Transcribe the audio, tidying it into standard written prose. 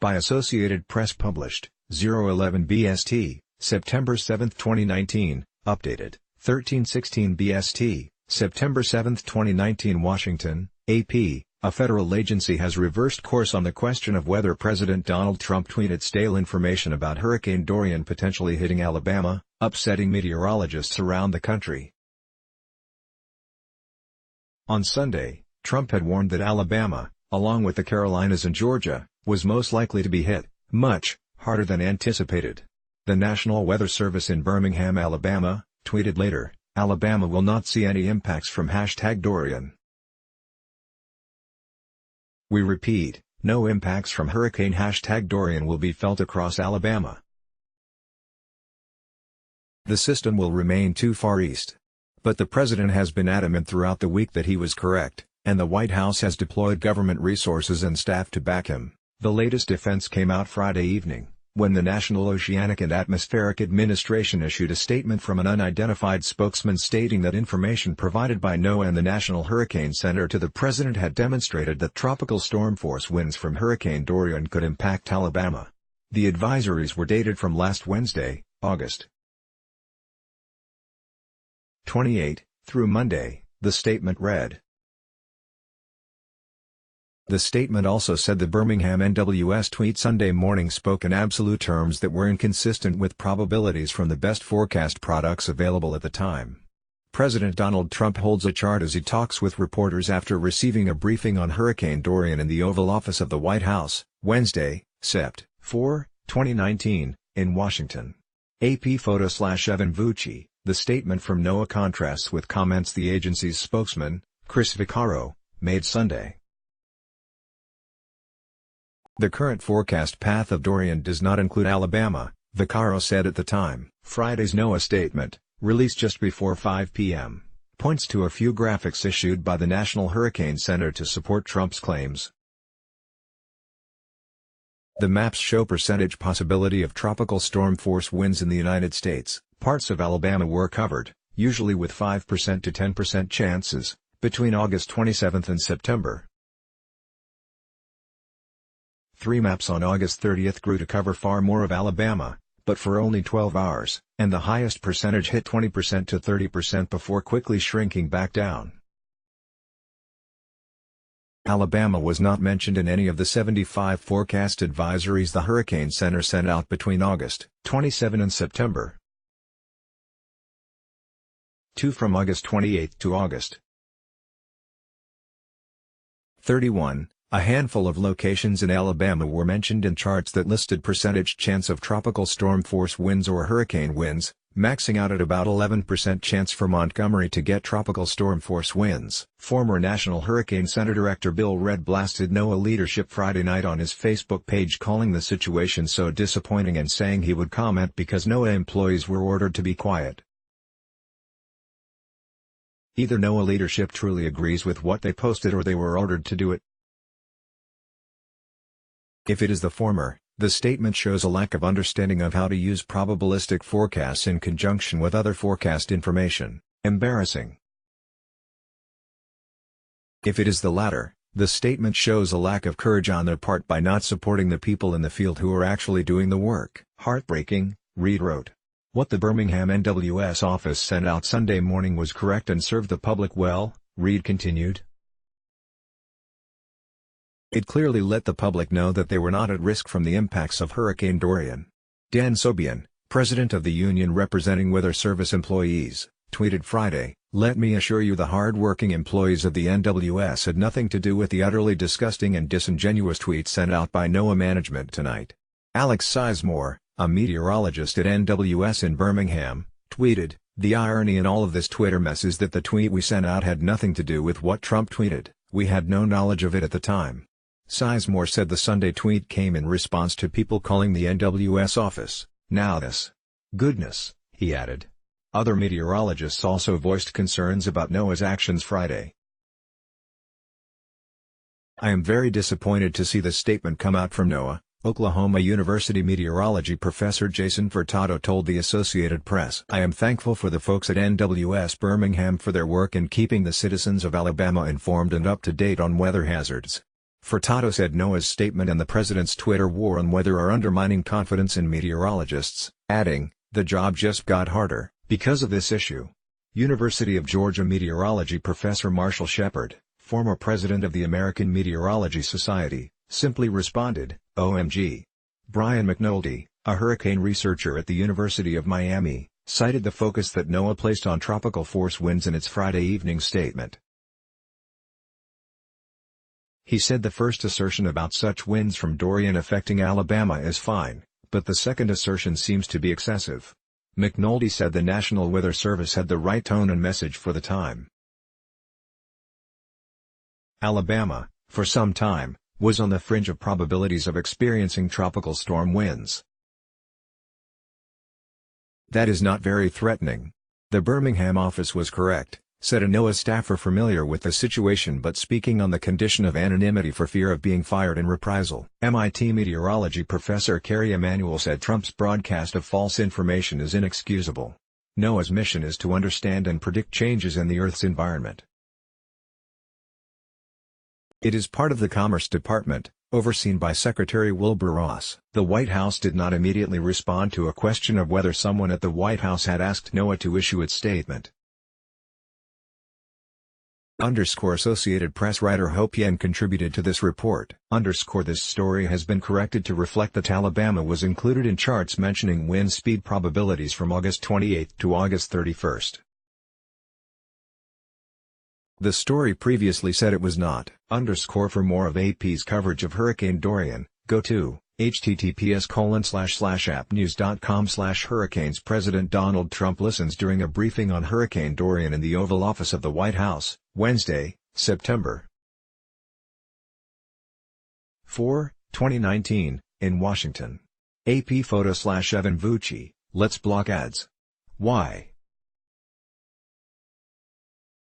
by Associated Press published, 011 BST, September 7, 2019, updated, 1316 BST, September 7, 2019 Washington, AP, a federal agency has reversed course on the question of whether President Donald Trump tweeted stale information about Hurricane Dorian potentially hitting Alabama, upsetting meteorologists around the country. On Sunday, Trump had warned that Alabama, along with the Carolinas and Georgia, was most likely to be hit, much harder than anticipated. The National Weather Service in Birmingham, Alabama, tweeted later, "Alabama will not see any impacts from #Dorian. We repeat, no impacts from Hurricane #Dorian will be felt across Alabama. The system will remain too far east." But the president has been adamant throughout the week that he was correct, and the White House has deployed government resources and staff to back him. The latest defense came out Friday evening, when the National Oceanic and Atmospheric Administration issued a statement from an unidentified spokesman stating that information provided by NOAA and the National Hurricane Center to the president had demonstrated that tropical storm force winds from Hurricane Dorian could impact Alabama. The advisories were dated from last Wednesday, August 28, through Monday, the statement read. The statement also said the Birmingham NWS tweet Sunday morning spoke in absolute terms that were inconsistent with probabilities from the best forecast products available at the time. President Donald Trump holds a chart as he talks with reporters after receiving a briefing on Hurricane Dorian in the Oval Office of the White House, Wednesday, Sept. 4, 2019, in Washington. AP photo/Evan Vucci, the statement from NOAA contrasts with comments the agency's spokesman, Chris Vaccaro, made Sunday. The current forecast path of Dorian does not include Alabama, Vaccaro said at the time. Friday's NOAA statement, released just before 5 p.m., points to a few graphics issued by the National Hurricane Center to support Trump's claims. The maps show percentage possibility of tropical storm force winds in the United States. Parts of Alabama were covered, usually with 5% to 10% chances, between August 27 and September. 3 maps on August 30 grew to cover far more of Alabama, but for only 12 hours, and the highest percentage hit 20% to 30% before quickly shrinking back down. Alabama was not mentioned in any of the 75 forecast advisories the Hurricane Center sent out between August 27 and September 2 from August 28 to August 31. A handful of locations in Alabama were mentioned in charts that listed percentage chance of tropical storm force winds or hurricane winds, maxing out at about 11% chance for Montgomery to get tropical storm force winds. Former National Hurricane Center Director Bill Redd blasted NOAA leadership Friday night on his Facebook page, calling the situation so disappointing and saying he would comment because NOAA employees were ordered to be quiet. Either NOAA leadership truly agrees with what they posted or they were ordered to do it. If it is the former, the statement shows a lack of understanding of how to use probabilistic forecasts in conjunction with other forecast information. Embarrassing. If it is the latter, the statement shows a lack of courage on their part by not supporting the people in the field who are actually doing the work. Heartbreaking, Reed wrote. What the Birmingham NWS office sent out Sunday morning was correct and served the public well, Reed continued. It clearly let the public know that they were not at risk from the impacts of Hurricane Dorian. Dan Sobian, president of the union representing Weather Service employees, tweeted Friday, "Let me assure you the hard-working employees of the NWS had nothing to do with the utterly disgusting and disingenuous tweet sent out by NOAA management tonight." Alex Sizemore, a meteorologist at NWS in Birmingham, tweeted, "The irony in all of this Twitter mess is that the tweet we sent out had nothing to do with what Trump tweeted. We had no knowledge of it at the time." Sizemore said the Sunday tweet came in response to people calling the NWS office, "Now this goodness," he added. Other meteorologists also voiced concerns about NOAA's actions Friday. "I am very disappointed to see this statement come out from NOAA," Oklahoma University meteorology professor Jason Furtado told the Associated Press. "I am thankful for the folks at NWS Birmingham for their work in keeping the citizens of Alabama informed and up to date on weather hazards." Furtado said NOAA's statement and the president's Twitter war on weather are undermining confidence in meteorologists, adding, "The job just got harder because of this issue." University of Georgia meteorology professor Marshall Shepard, former president of the American Meteorology Society, simply responded, "OMG." Brian McNulty, a hurricane researcher at the University of Miami, cited the focus that NOAA placed on tropical force winds in its Friday evening statement. He said the first assertion about such winds from Dorian affecting Alabama is fine, but the second assertion seems to be excessive. McNulty said the National Weather Service had the right tone and message for the time. Alabama, for some time, was on the fringe of probabilities of experiencing tropical storm winds. "That is not very threatening. The Birmingham office was correct," said a NOAA staffer familiar with the situation but speaking on the condition of anonymity for fear of being fired in reprisal. MIT meteorology professor Kerry Emanuel said Trump's broadcast of false information is inexcusable. NOAA's mission is to understand and predict changes in the Earth's environment. It is part of the Commerce Department, overseen by Secretary Wilbur Ross. The White House did not immediately respond to a question of whether someone at the White House had asked NOAA to issue its statement. Associated Press writer Hope Yen contributed to this report. This story has been corrected to reflect that Alabama was included in charts mentioning wind speed probabilities from August 28 to August 31. The story previously said it was not. For more of AP's coverage of Hurricane Dorian, go to https://appnews.com/hurricanes. President Donald Trump listens during a briefing on Hurricane Dorian in the Oval Office of the White House, Wednesday, September 4, 2019, in Washington. AP photo/Evan Vucci, let's block ads. Why?